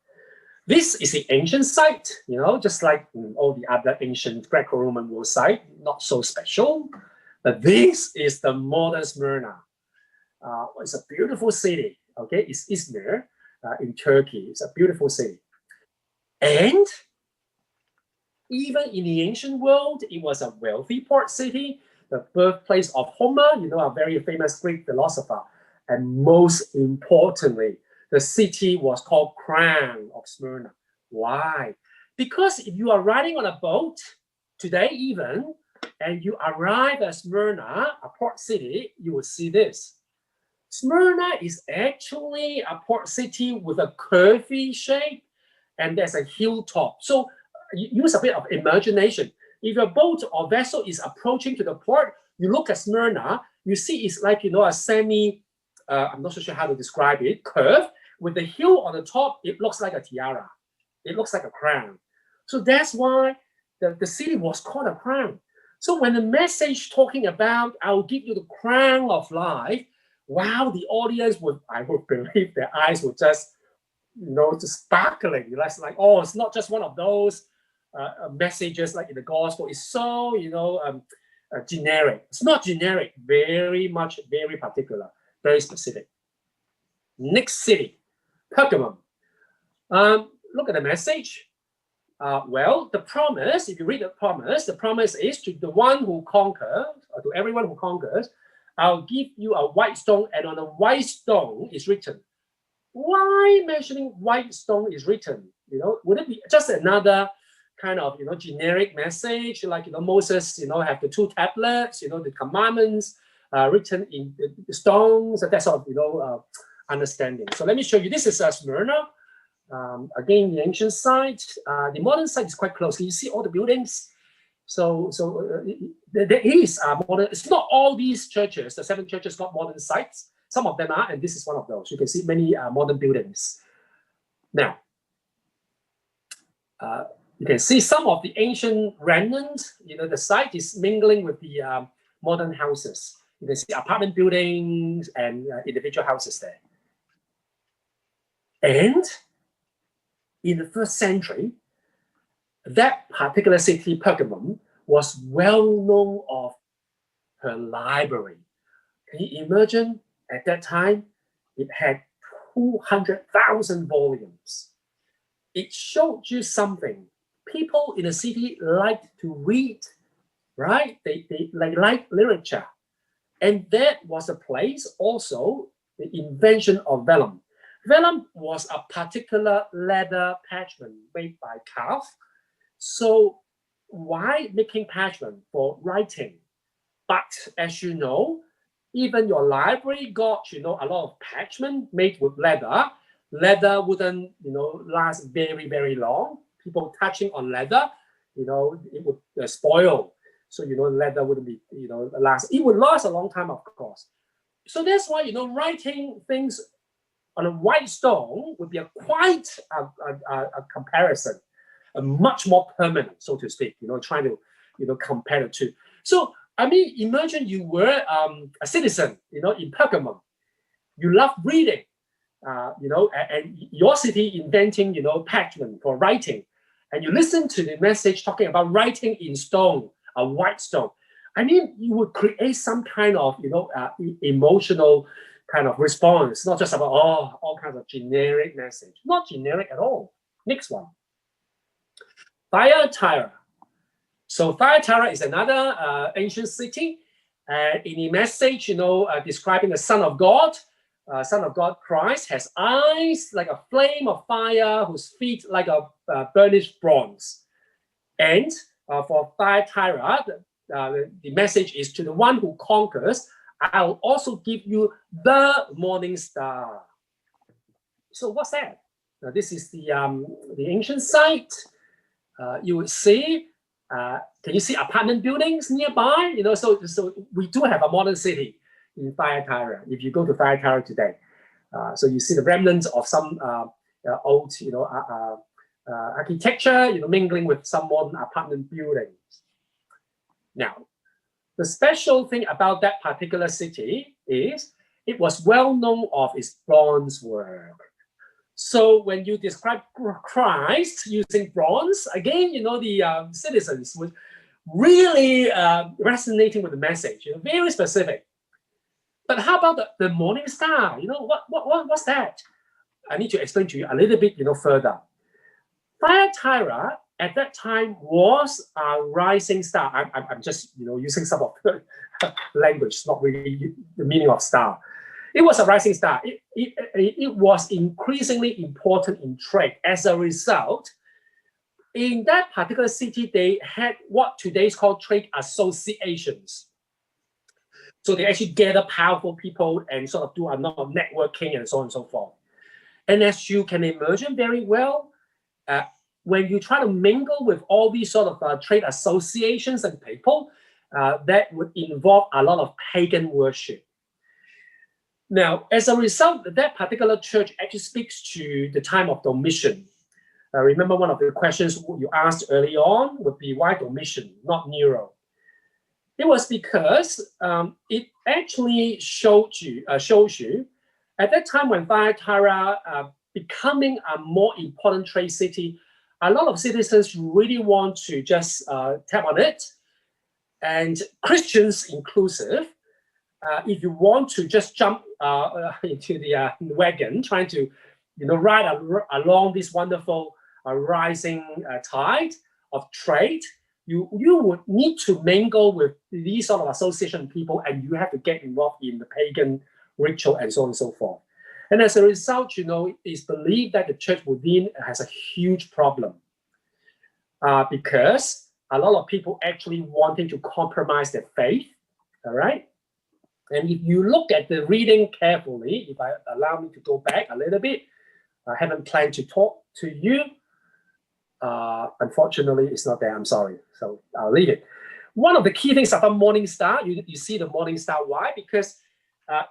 This is the ancient site, you know, just like all the other ancient Greco-Roman world site, not so special. But this is the modern Smyrna. It's a beautiful city, okay? It's Izmir in Turkey. It's a beautiful city. And even in the ancient world, it was a wealthy port city, the birthplace of Homer, you know, a very famous Greek philosopher. And most importantly, the city was called Crown of Smyrna. Why? Because if you are riding on a boat today even, and you arrive at Smyrna, a port city, you will see this. Smyrna is actually a port city with a curvy shape, and there's a hilltop. So use a bit of imagination. If your boat or vessel is approaching to the port, you look at Smyrna, you see it's like, you know, a semi, I'm not so sure how to describe it, curve. With the hill on the top, it looks like a tiara. It looks like a crown. So that's why the city was called a crown. So when the message talking about, I'll give you the crown of life, wow, the audience would, I would believe their eyes would just, you know, just sparkling. That's like, oh, it's not just one of those messages like in the gospel. It's so, you know, generic. It's not generic, very particular, very specific. Next city, Pergamum. Look at the message. Well, the promise, if you read the promise is to the one who conquers, or to everyone who conquers, I'll give you a white stone, and on the white stone is written. Why mentioning white stone is written? You know, would it be just another kind of, you know, generic message, like, you know, Moses, you know, have the 2 tablets, you know, the commandments written in the stones, that sort of, you know, understanding. So let me show you. This is Smyrna. Again, the ancient site. The modern site is quite close. You see all the buildings. So there is modern. It's not all these churches. The 7 churches got modern sites. Some of them are, and this is one of those. You can see many modern buildings. Now, you can see some of the ancient remnants. You know, the site is mingling with the modern houses. You can see apartment buildings and individual houses there. And in the 1st century, that particular city, Pergamum, was well known of her library. Can you imagine at that time, it had 200,000 volumes. It showed you something. People in the city liked to read, right? They like literature. And that was a place also, the invention of vellum. Vellum was a particular leather parchment made by calf. So why making parchment? For writing. But as you know, even your library got, you know, a lot of parchment made with leather. Leather wouldn't, you know, last very, very long. People touching on leather, you know, it would spoil. So, you know, leather wouldn't be, you know, last. It would last a long time, of course. So that's why, you know, writing things on a white stone would be quite a comparison, a much more permanent, so to speak, trying to, compare the two. So, I mean, imagine you were a citizen, in Pergamum. You love reading, and your city inventing, parchment for writing. And you listen to the message talking about writing in stone, a white stone. I mean, you would create some kind of, emotional kind of response, not just about, all kinds of generic message. Not generic at all. Next one. Thyatira. So Thyatira is another ancient city. In the message, describing the Son of God Christ has eyes like a flame of fire, whose feet like a burnished bronze. And for Thyatira, the message is to the one who conquers, I'll also give you the morning star. So what's that? Now, this is the ancient site. You would see, can you see apartment buildings nearby? So we do have a modern city in Thyatira. If you go to Thyatira today, so you see the remnants of some old, architecture, mingling with some modern apartment buildings. Now, the special thing about that particular city is it was well known of its bronze work. So when you describe Christ using bronze, again, the citizens were really resonating with the message, very specific. But how about the morning star? What's that? I need to explain to you a little bit, further. Thyatira at that time was a rising star. I'm just, using some of the language, not really the meaning of star. It was a rising star. It was increasingly important in trade. As a result, in that particular city, they had what today is called trade associations. So they actually gather powerful people and sort of do a lot of networking and so on and so forth. And as you can imagine very well, when you try to mingle with all these sort of trade associations and people, that would involve a lot of pagan worship. Now, as a result, that particular church actually speaks to the time of Domitian. Remember, one of the questions you asked early on would be why Domitian, not Nero? It was because it actually shows you at that time when Thyatira becoming a more important trade city, a lot of citizens really want to just tap on it, and Christians inclusive. If you want to just jump into the wagon, trying to, ride along this wonderful rising tide of trade, you would need to mingle with these sort of association people, and you have to get involved in the pagan ritual and so on and so forth. And as a result, it's believed that the church within has a huge problem because a lot of people actually wanting to compromise their faith, all right? And if you look at the reading carefully, if I allow me to go back a little bit, I haven't planned to talk to you. Unfortunately, it's not there. I'm sorry. So I'll leave it. One of the key things about Morning Star, you see the Morning Star. Why? Because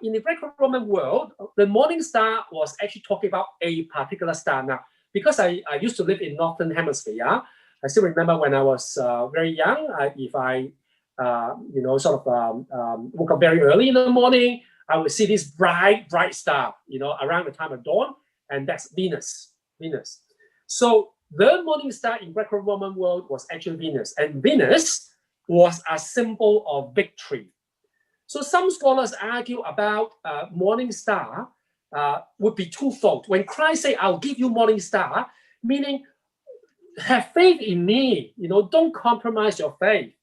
in the Greco-Roman world, the Morning Star was actually talking about a particular star. Now, because I used to live in Northern Hemisphere, I still remember when I was very young, if I woke up very early in the morning, I would see this bright star, around the time of dawn, and that's Venus. So the morning star in Greco-Roman world was actually Venus, and Venus was a symbol of victory. So some scholars argue about morning star would be twofold. When Christ said, "I'll give you morning star," meaning have faith in me, don't compromise your faith.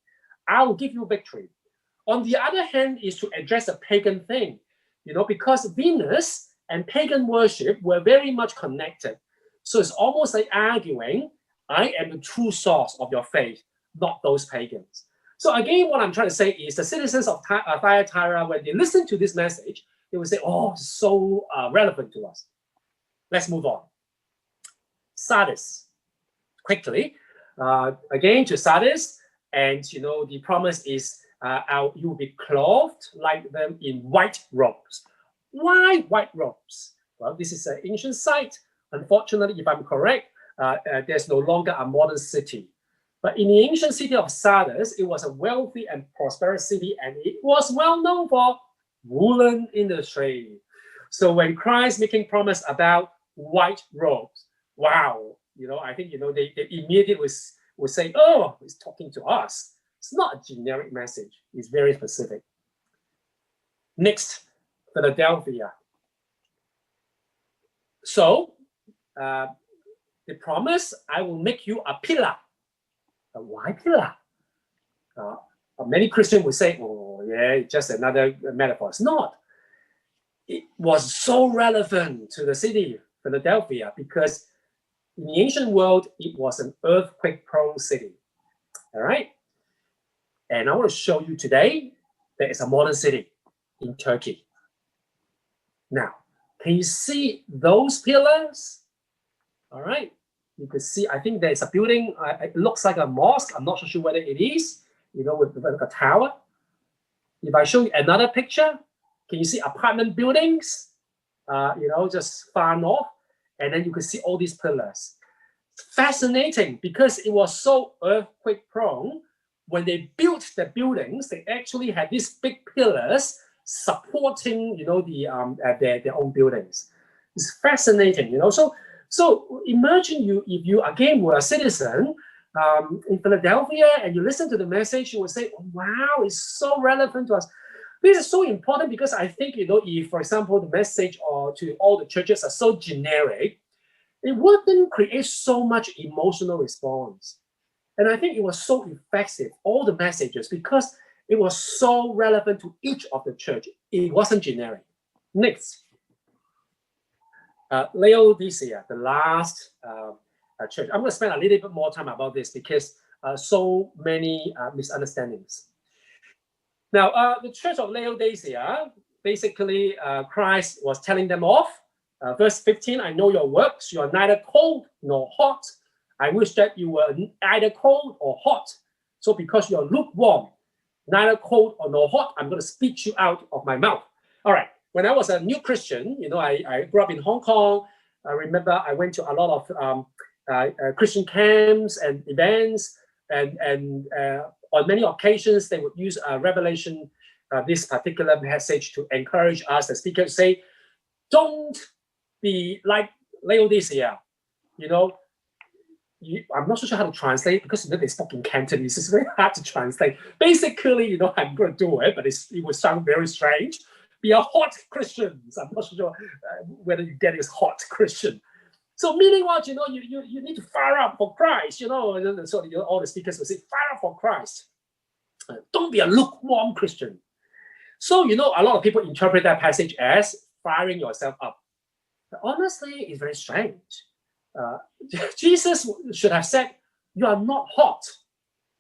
I'll give you victory. On the other hand, is to address a pagan thing, because Venus and pagan worship were very much connected. So it's almost like arguing, I am the true source of your faith, not those pagans. So again, what I'm trying to say is the citizens of Thyatira, when they listen to this message, they will say, oh, it's so relevant to us. Let's move on. Sardis. Quickly, again to Sardis, and the promise is you will be clothed like them in white robes. Why white robes? Well, this is an ancient site. Unfortunately, if I'm correct, there's no longer a modern city. But in the ancient city of Sardis, it was a wealthy and prosperous city, and it was well known for woolen industry. So when Christ making promise about white robes, wow, I think, they immediately would say, oh, he's talking to us. It's not a generic message. It's very specific. Next, Philadelphia. So the promise, I will make you a pillar. Why pillar? Many Christians would say, oh, yeah, just another metaphor. It's not. It was so relevant to the city, Philadelphia, because in the ancient world, it was an earthquake-prone city. All right? And I want to show you today there is a modern city in Turkey. Now, can you see those pillars? All right. You can see, I think there's a building. It looks like a mosque. I'm not so sure whether it is, with a tower. If I show you another picture, can you see apartment buildings, just far north? And then you can see all these pillars. Fascinating, because it was so earthquake prone. When they built the buildings, they actually had these big pillars supporting, their own buildings. It's fascinating, So imagine if you again were a citizen in Philadelphia and you listen to the message, you would say, oh, wow, it's so relevant to us. This is so important because I think, if, for example, the message to all the churches are so generic, it wouldn't create so much emotional response. And I think it was so effective, all the messages, because it was so relevant to each of the church. It wasn't generic. Next. Laodicea, the last church. I'm going to spend a little bit more time about this because so many misunderstandings. Now, the church of Laodicea, basically, Christ was telling them off. Verse 15, I know your works. You are neither cold nor hot. I wish that you were either cold or hot. So because you are lukewarm, neither cold or nor hot, I'm going to spit you out of my mouth. All right. When I was a new Christian, I grew up in Hong Kong. I remember I went to a lot of Christian camps and events, and on many occasions they would use Revelation, this particular message, to encourage us. The speaker say, "Don't be like Laodicea." I'm not so sure how to translate because they spoke in Cantonese. It's very hard to translate. Basically, I'm going to do it, but it would sound very strange. Be a hot Christian. I'm not sure whether you get this hot Christian. So meaning what, you need to fire up for Christ, So all the speakers will say, fire up for Christ. Don't be a lukewarm Christian. So, a lot of people interpret that passage as firing yourself up. But honestly, it's very strange. Jesus should have said, you are not hot.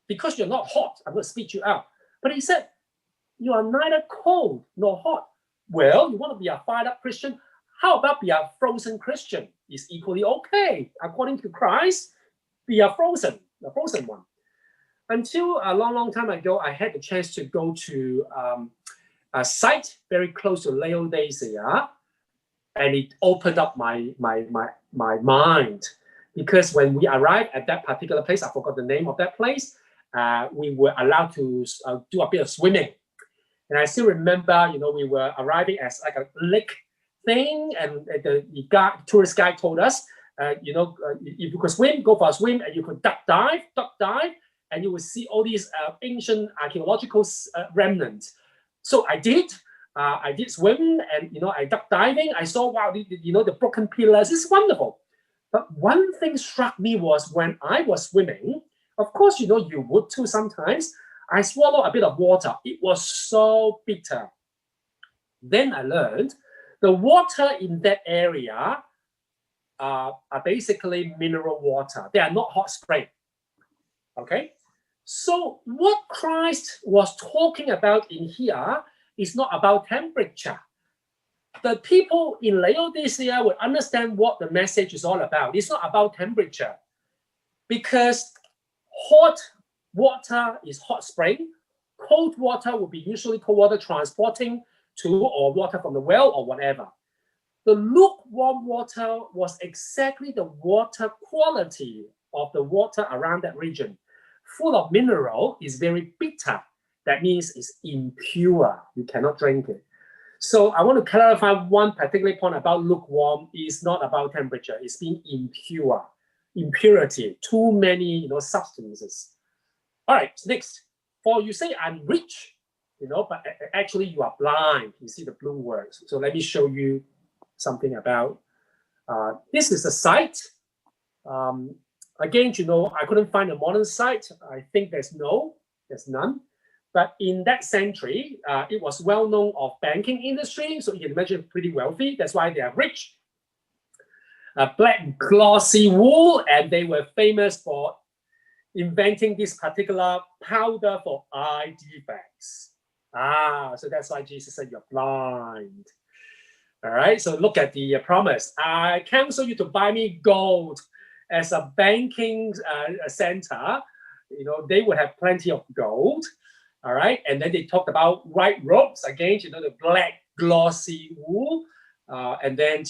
Because you're not hot, I'm going to spit you out. But he said, you are neither cold nor hot. Well, you want to be a fired up Christian? How about be a frozen Christian? It's equally okay. According to Christ, be a frozen one. Until a long time ago, I had the chance to go to a site very close to Laodicea, and it opened up my mind. Because when we arrived at that particular place, I forgot the name of that place, we were allowed to do a bit of swimming. And I still remember, we were arriving as like a lake thing, and the tourist guide told us, if you could swim, go for a swim, and you could duck dive, and you would see all these ancient archaeological remnants. So I did swim, and I duck diving. I saw, wow, the broken pillars. It's wonderful. But one thing struck me was when I was swimming, of course, you would too sometimes, I swallowed a bit of water. It was so bitter. Then I learned the water in that area are basically mineral water. They are not hot spring. Okay? So what Christ was talking about in here is not about temperature. The people in Laodicea would understand what the message is all about. It's not about temperature. Because hot water is hot spring. Cold water would be usually cold water transporting to, or water from the well or whatever. The lukewarm water was exactly the water quality of the water around that region. Full of mineral, is very bitter. That means it's impure. You cannot drink it. So I want to clarify one particular point about lukewarm. Is not about temperature. It's being impure, impurity, too many substances. All right, next. For you say I'm rich, but actually you are blind. You see the blue words. So let me show you something about. This is a site. Again, I couldn't find a modern site. I think there's none. But in that century, it was well known of banking industry. So you can imagine pretty wealthy. That's why they are rich. Black glossy wool, and they were famous for inventing this particular powder for eye defects. So that's why Jesus said you're blind. All right, so look at the promise. I counsel you to buy me gold. As a banking center, they would have plenty of gold. All right, and then they talked about white robes again. The black glossy wool, and then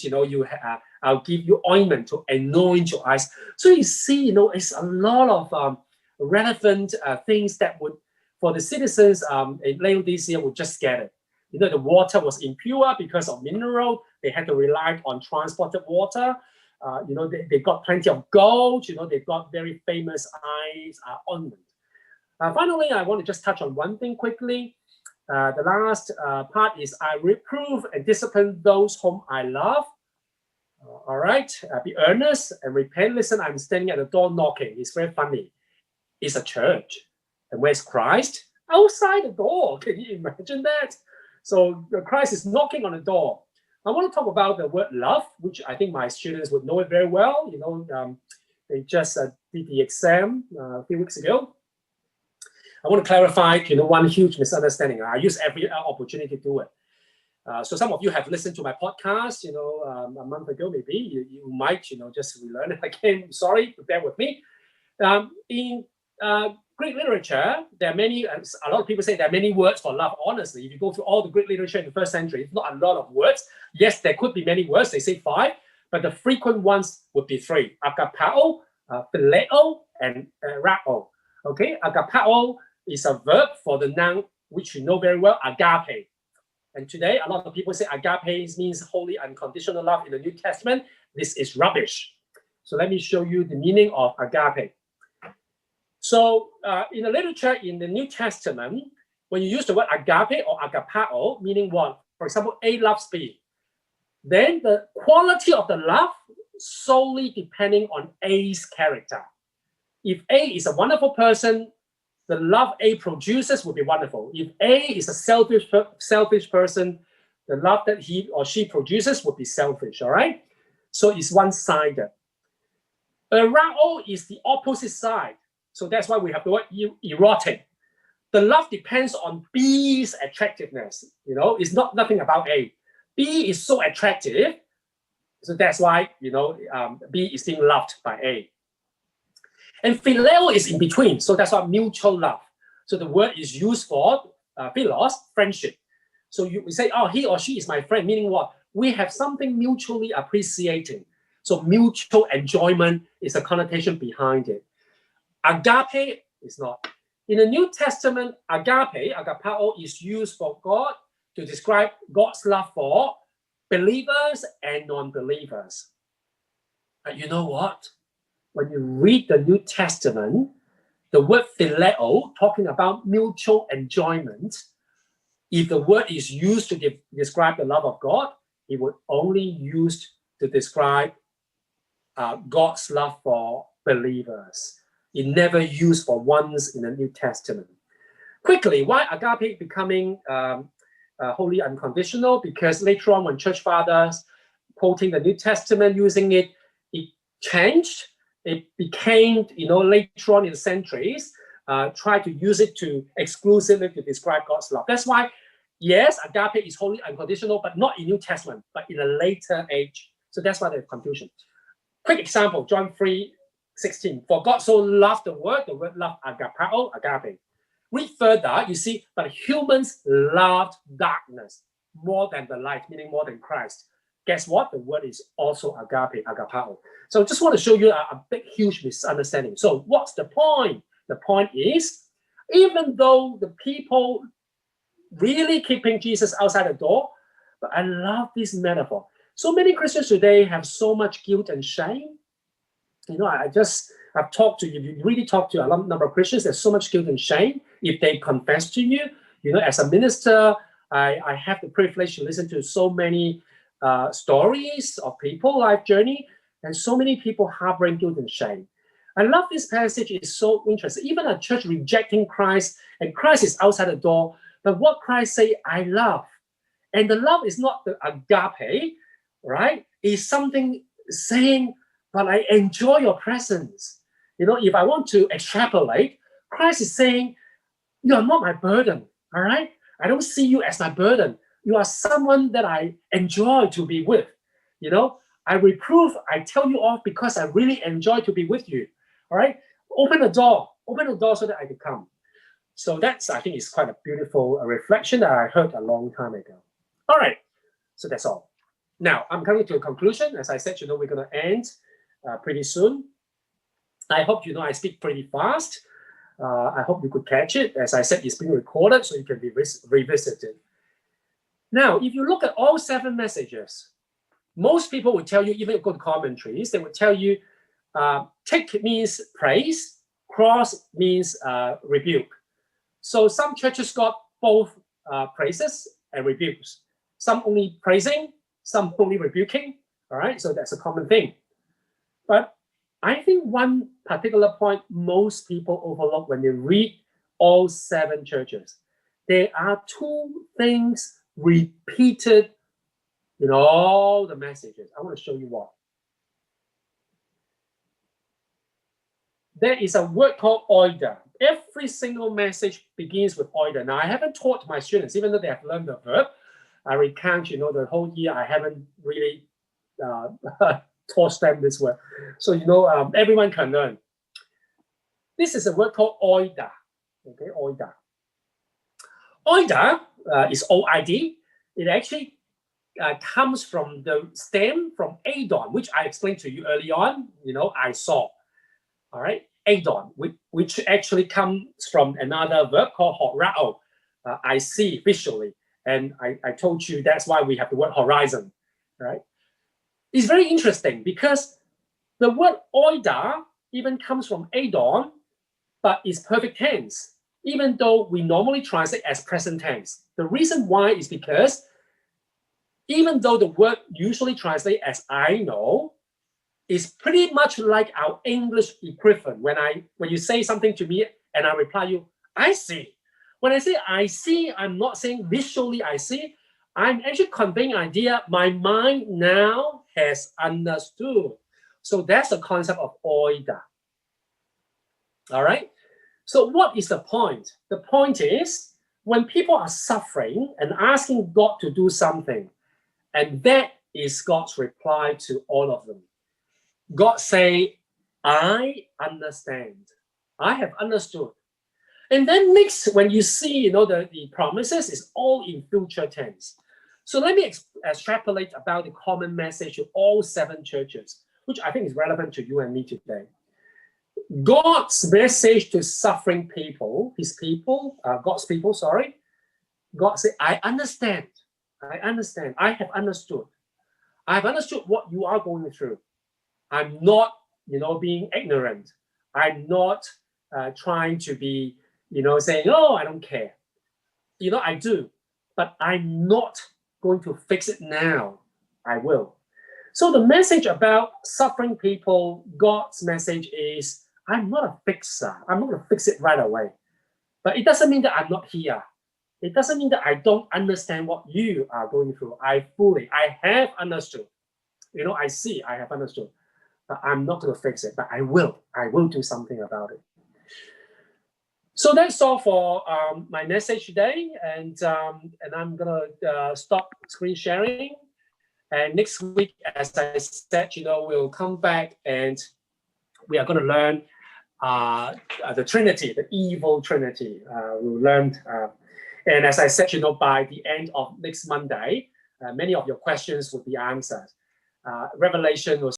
I'll give you ointment to anoint your eyes. So you see, it's a lot of relevant things that would, for the citizens in Laodicea, would just get it. The water was impure because of mineral. They had to rely on transported water. They got plenty of gold. They got very famous eyes ointment. Finally, I want to just touch on one thing quickly. The last part is I reprove and discipline those whom I love. All right, be earnest and repent. Listen, I'm standing at the door knocking. It's very funny. It's a church. And where's Christ? Outside the door. Can you imagine that? So Christ is knocking on the door. I want to talk about the word love, which I think my students would know it very well. They just did the exam a few weeks ago. I want to clarify, one huge misunderstanding. I use every opportunity to do it. So some of you have listened to my podcast, a month ago, maybe. You might, just relearn it again. Sorry, bear with me. In Greek literature, there are many, a lot of people say there are many words for love. Honestly, if you go through all the Greek literature in the first century, it's not a lot of words. Yes, there could be many words. They say 5, but the frequent ones would be 3. Agapao, phileo, and rao. Okay, agapao is a verb for the noun, which you know very well, agape. And today, a lot of people say agape means holy unconditional love in the New Testament. This is rubbish. So let me show you the meaning of agape. So in the literature in the New Testament, when you use the word agape or agapao, meaning what? For example, A loves B. Then the quality of the love solely depending on A's character. If A is a wonderful person, the love A produces will be wonderful. If A is a selfish person, the love that he or she produces will be selfish, all right? So it's one-sided. Rao is the opposite side. So that's why we have the word erotic. The love depends on B's attractiveness. It's nothing about A. B is so attractive. So that's why, B is being loved by A. And phileo is in between. So that's why mutual love. So the word is used for philos, friendship. So we say, oh, he or she is my friend, meaning what? We have something mutually appreciating. So mutual enjoyment is a connotation behind it. Agape is not. In the New Testament, agape, agapao, is used for God to describe God's love for believers and non-believers. But you know what? When you read the New Testament, the word phileo, talking about mutual enjoyment, if the word is used to describe the love of God, it would only used to describe God's love for believers. It never used for once in the New Testament. Quickly, why agape becoming wholly unconditional? Because later on, when church fathers quoting the New Testament, using it, it changed. It became, later on in the centuries, try to use it to exclusively to describe God's love. That's why, yes, agape is wholly unconditional, but not in New Testament, but in a later age. So that's why there's confusion. Quick example, John 3:16. For God so loved the word love, agapao, agape. Read further, you see, but humans loved darkness more than the light, meaning more than Christ. guess what? The word is also agape, agapao. So just want to show you a big, huge misunderstanding. So what's the point? The point is, even though the people really keeping Jesus outside the door, but I love this metaphor. So many Christians today have so much guilt and shame. You know, I've talked to you, you really talk to a number of Christians, there's so much guilt and shame if they confess to you. You know, as a minister, I have the privilege to listen to so many stories of people, life journey, and so many people harboring guilt and shame. I love this passage. It's so interesting. Even a church rejecting Christ, and Christ is outside the door, but what Christ say, I love. And the love is not the agape, right? It's something saying, but I enjoy your presence. You know, if I want to extrapolate, Christ is saying, you are not my burden, all right? I don't see you as my burden. You are someone that I enjoy to be with. You know, I reprove, I tell you off because I really enjoy to be with you, all right? Open the door so that I can come. So that's, I think, is quite a beautiful reflection that I heard a long time ago. All right, so that's all. Now, I'm coming to a conclusion. As I said, you know, we're going to end pretty soon. I hope you know I speak pretty fast. I hope you could catch it. As I said, it's being recorded, so you can be revisited. Now, if you look at all 7 messages, most people will tell you, even good commentaries, they will tell you, take means praise, cross means rebuke. So some churches got both praises and rebukes. Some only praising, some only rebuking. All right, so that's a common thing. But I think one particular point most people overlook when they read all 7 churches, there are 2 things repeated in all the messages. I want to show you what. There is a word called oida. Every single message begins with oida. Now, I haven't taught my students, even though they have learned the verb. I recount, you know, the whole year I haven't really taught them this word. So, you know, everyone can learn. This is a word called oida. Okay, oida. Oida is O-I-D. It actually comes from the stem from Adon, which I explained to you early on. You know, I saw. All right, Adon, which actually comes from another verb called horao. I see visually. And I told you that's why we have the word horizon, right? It's very interesting because the word oida even comes from Adon, but it's perfect tense, even though we normally translate as present tense. The reason why is because even though the word usually translates as I know, it's pretty much like our English equivalent. When you say something to me and I reply you, I see. When I say I see, I'm not saying visually I see. I'm actually conveying an idea my mind now has understood. So that's the concept of oida. All right? So what is the point? The point is when people are suffering and asking God to do something, and that is God's reply to all of them. God say, I understand. I have understood. And then next, when you see, you know, the promises is all in future tense. So let me extrapolate about the common message to all 7 churches, which I think is relevant to you and me today. God's message to suffering people, God's people, sorry. God said, I understand. I understand. I have understood. I have understood what you are going through. I'm not, you know, being ignorant. I'm not trying to be, you know, saying, oh, I don't care. You know, I do, but I'm not going to fix it now. I will. So the message about suffering people, God's message is, I'm not a fixer. I'm not going to fix it right away. But it doesn't mean that I'm not here. It doesn't mean that I don't understand what you are going through. I have understood. You know, I see, I have understood. But I'm not going to fix it, but I will. I will do something about it. So that's all for my message today, and I'm gonna stop screen sharing. And next week, as I said, you know, we'll come back and we are going to learn the Trinity, the evil Trinity. We'll learn, and as I said, you know, by the end of next Monday, many of your questions would be answered. Revelation was